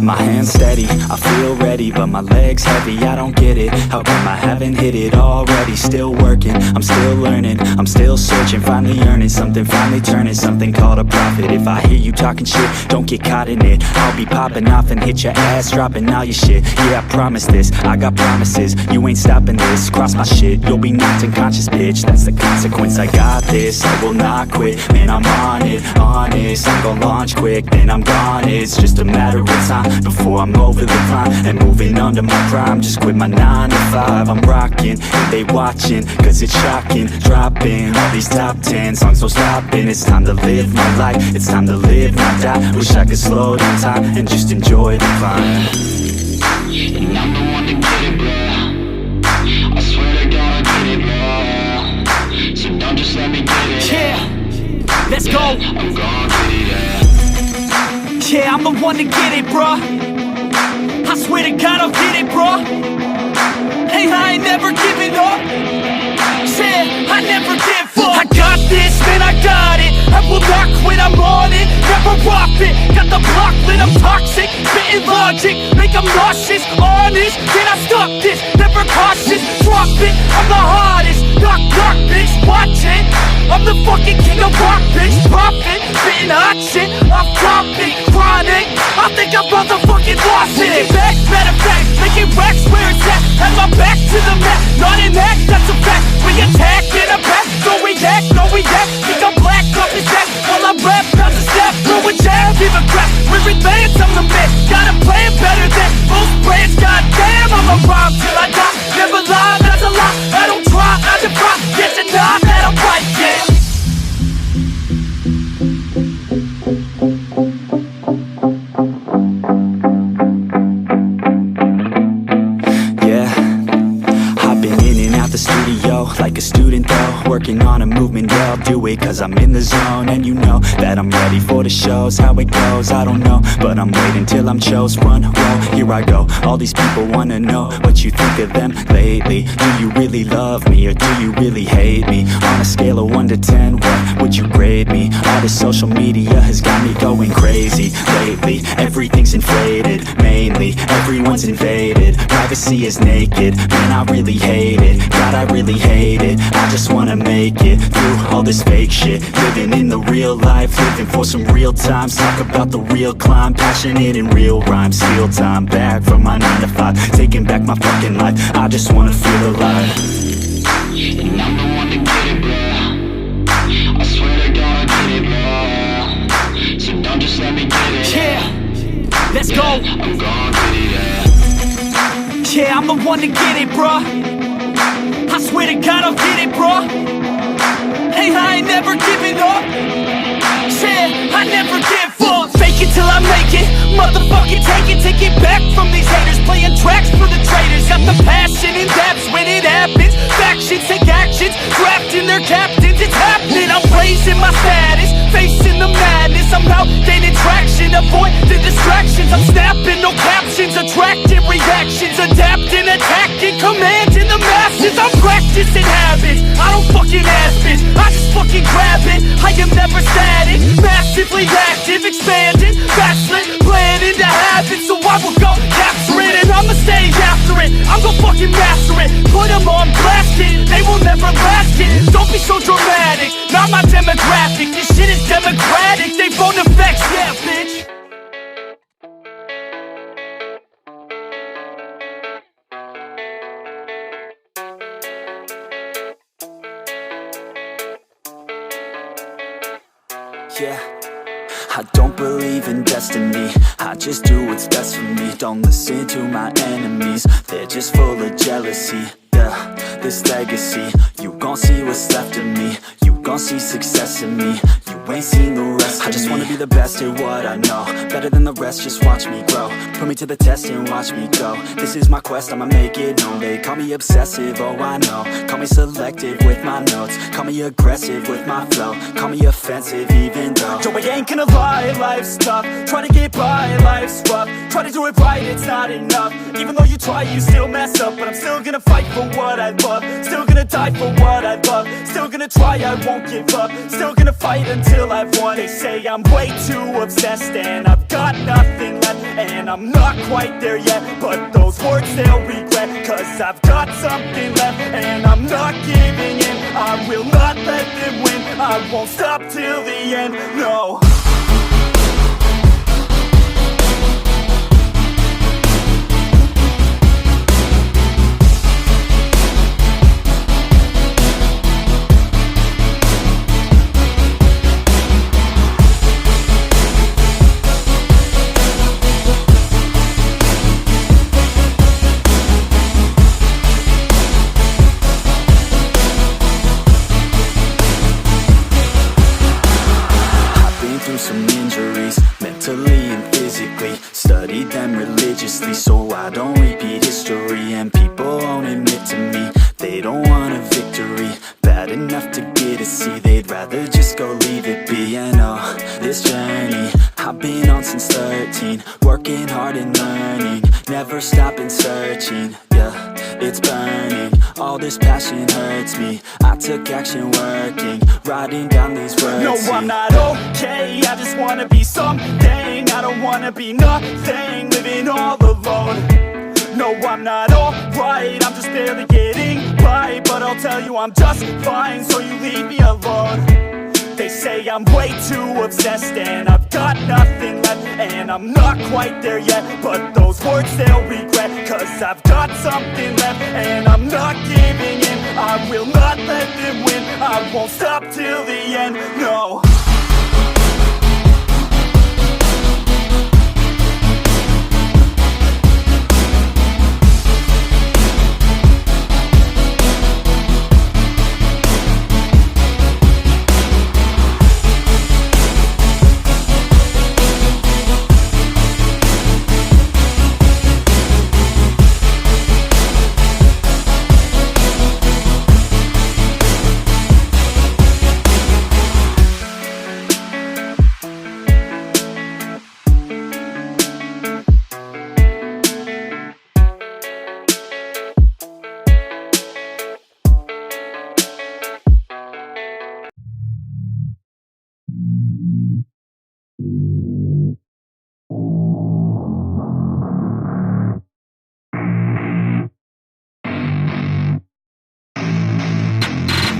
My hands steady, I feel ready, but my legs heavy, I don't get it. How come I haven't hit it already? Still working, I'm still learning, I'm still searching, finally earning something, finally turning something called a profit. If I hear you talking shit, don't get caught in it. I'll be popping off and hit your ass, dropping all your shit. Yeah, I promise this, I got promises, you ain't stopping this. Cross my shit, you'll be knocked unconscious, bitch. That's the consequence, I got this, I will not quit. Man, I'm on it, honest, I'm gon' launch quick, then I'm gone. It's just a matter of time before I'm over the climb and moving under my prime. Just quit my 9 to 5, I'm rocking and they watching, cause it's shocking. Dropping all these top 10 songs, no stopping. It's time to live my life, it's time to live, not die. Wish I could slow down time and just enjoy the climb. And I'm the one to get it, bro. I swear to God I get it, bro. So don't just let me get it. Yeah, let's go. I'm gon' get it, yeah. Yeah, I'm the one to get it, bruh. I swear to God I'll get it, bruh. Hey, I ain't never giving up. Yeah, I never give up. I got this, man, I got it. I will not quit, I'm on it. Never off it. Got the block lit, I'm toxic. Spitting logic, make them nauseous. Honest, can I stop this? Never cautious, drop it. I'm the hardest. Knock, knock, bitch, watch it. I'm the fucking king of rock, bitch. Profit, spitting hot shit. Off topic, chronic. I think I'm motherfucking lost it. Taking back, matter of fact, making racks where it's at. Had my back to the mat, not an act, that's a fact. We attack in a back, no react, no react. Think I'm black, up his back. While I rap, bounce a step, throw a jab, give a crap. We're advanced, I'm the man. Got a plan better than most brands. Goddamn, I'm a rhyme till I die. Never lie, that's a lie. I don't try, I defy. Get to die, that I'm right, yeah. Like a student though, working on a movement, yeah, I'll do it cause I'm in the zone. And you know that I'm ready for the shows. How it goes, I don't know, but I'm waiting till I'm chose. Front row, here I go. All these people wanna know what you think of them lately. Do you really love me or do you really hate me? On a scale of 1 to 10, what would you grade me? All this social media has got me going crazy lately. Everything's inflated, mainly everyone's invaded. Privacy is naked, man, I really hate it. God, I really hate it. I just wanna make it through all this fake shit. Living in the real life, living for some real times. Talk about the real climb, passionate in real rhymes. Steal time back from my 9 to 5, taking back my fucking life. I just wanna feel alive. And I'm the one to get it, bro. I swear to God I get it, bro. So don't just let me get it. Yeah, let's go. I'm gon' get it, yeah. Yeah, I'm the one to get it, bruh. I swear to God I'll get it, bruh. Hey, I ain't never giving up. Yeah, I never give up. Fake it till I make it. Motherfucking take it back from these haters. Playing tracks for the traitors. Got the passion in depths when it happens. Factions take actions, drafting their captains. It's happening, I'm raising my status. Facing the madness, I'm out gaining traction. Avoid the distractions, I'm snapping, no captions. Attracting reactions, adapting, attacking, commanding the masses. I'm practicing habits, I don't fucking ask bitch. I just fucking grab it, I am never static. Massively active, expanding, backslid, planning to have it. So I will go capture it and I'ma stay after it. I'm gon' fucking master it, put them on blast it. They will never last it, don't be so dramatic. Not my demographic, this shit is democratic. They phone effects, yeah bitch. Yeah, I don't believe in destiny, I just do what's best for me. Don't listen to my enemies, they're just full of jealousy. Yeah, this legacy, you gon' see what's left of me. You gon' see success in me, you ain't seen the rest of me. I just wanna be the best at what I know, better than the rest, just watch me grow. Put me to the test and watch me go. This is my quest, I'ma make it known. They call me obsessive, oh I know. Call me selective with my notes. Call me aggressive with my flow. Call me offensive even though Joe, I ain't gonna lie, life's tough. Try to get by, life's rough. Try to do it right, it's not enough. Even though you try, you still mess up. But I'm still gonna fight for what I love. Still gonna die for what I love. Still gonna try, I won't give up. Still gonna fight until I've won. They say I'm way too obsessed and I've got nothing left, and I'm not quite there yet, but those words they'll regret, cause I've got something left and I'm not giving in. I will not let them win. I won't stop till the end, no. Some injuries, mentally and physically. Studied them religiously so I don't repeat history. And people won't admit to me they don't want a victory bad enough to get a C. They'd rather just go leave it be. And oh, this journey I've been on since 13, working hard and learning, never stopping searching. Yeah, it's burning, all this passion hurts me. I took action working, writing down these words. No, I'm not okay, I just wanna be something. I don't wanna be nothing, living all alone. No, I'm not alright, I'm just barely getting by. But I'll tell you I'm just fine, so you leave me alone. They say I'm way too obsessed and I've got nothing left, and I'm not quite there yet, but those words they'll regret, cause I've got something left and I'm not giving in. I will not let them win. I won't stop till the end, no.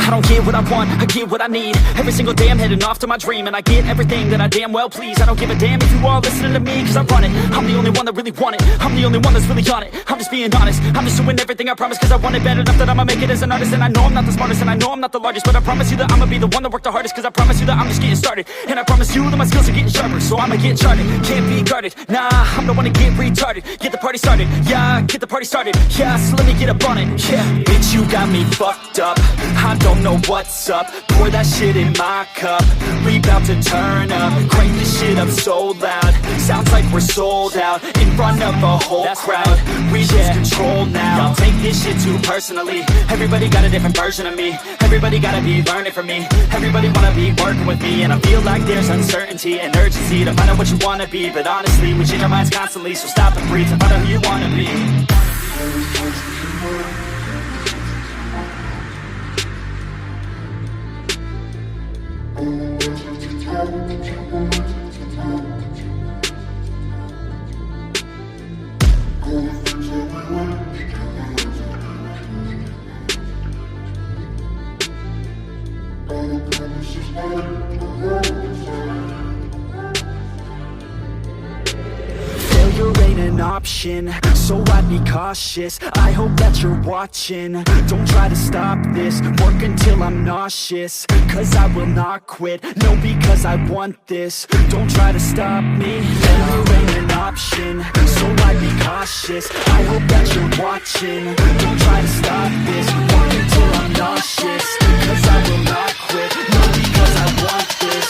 I don't get what I want, I get what I need. Every single day I'm heading off to my dream, and I get everything that I damn well please. I don't give a damn if you all listening to me, cause I run it. I'm the only one that really want it, I'm the only one that's really on it. I'm just being honest, I'm just doing everything I promise, cause I want it bad enough that I'ma make it as an artist. And I know I'm not the smartest, and I know I'm not the largest, but I promise you that I'ma be the one that worked the hardest, cause I promise you that I'm just getting started. And I promise you that my skills are getting sharper, so I'ma get charted. Can't be guarded, nah, I'm the one to get retarded. Get the party started, yeah, get the party started. Yeah, so let me get up on it, yeah. Bitch, you got me fucked up, I don't know what's up. Pour that shit in my cup, we bout to turn up. Crank this shit up so loud, sounds like we're sold out. In front of a whole crowd, we lose control now. Y'all take this shit too personally, everybody got a different version of me. Everybody gotta be learning from me, everybody wanna be working with me. And I feel like there's uncertainty and urgency to find out what you wanna be. But honestly, we change our minds constantly, so stop and breathe and find out who you wanna be. Failure ain't an option, so I'd be cautious. I hope that you're watching, don't try to stop this. Work until I'm nauseous, cause I will not quit. No, because I want this, don't try to stop me. Failure ain't an option, so I'd be cautious. I hope that you're watching, don't try to stop this. Work until I'm nauseous, cause I will not quit. No, because I want this.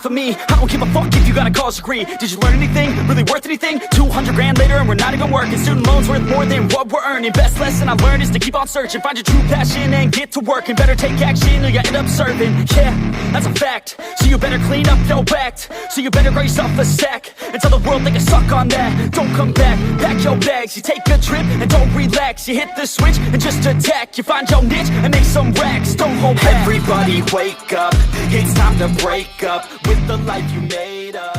off of me. I don't give a fuck if you got a college degree. Did you learn anything? Really worth anything? 200 grand later and we're not even working. Student loans worth more than what we're earning. Best lesson I learned is to keep on searching. Find your true passion and get to work. And better take action or you end up serving. Yeah, that's a fact. So you better clean up your act. So you better grab yourself a sack and tell the world they can suck on that. Don't come back, pack your bags. You take a trip and don't relax. You hit the switch and just attack. You find your niche and make some racks. Don't hold back. Everybody wake up, it's time to break up with the life you made up.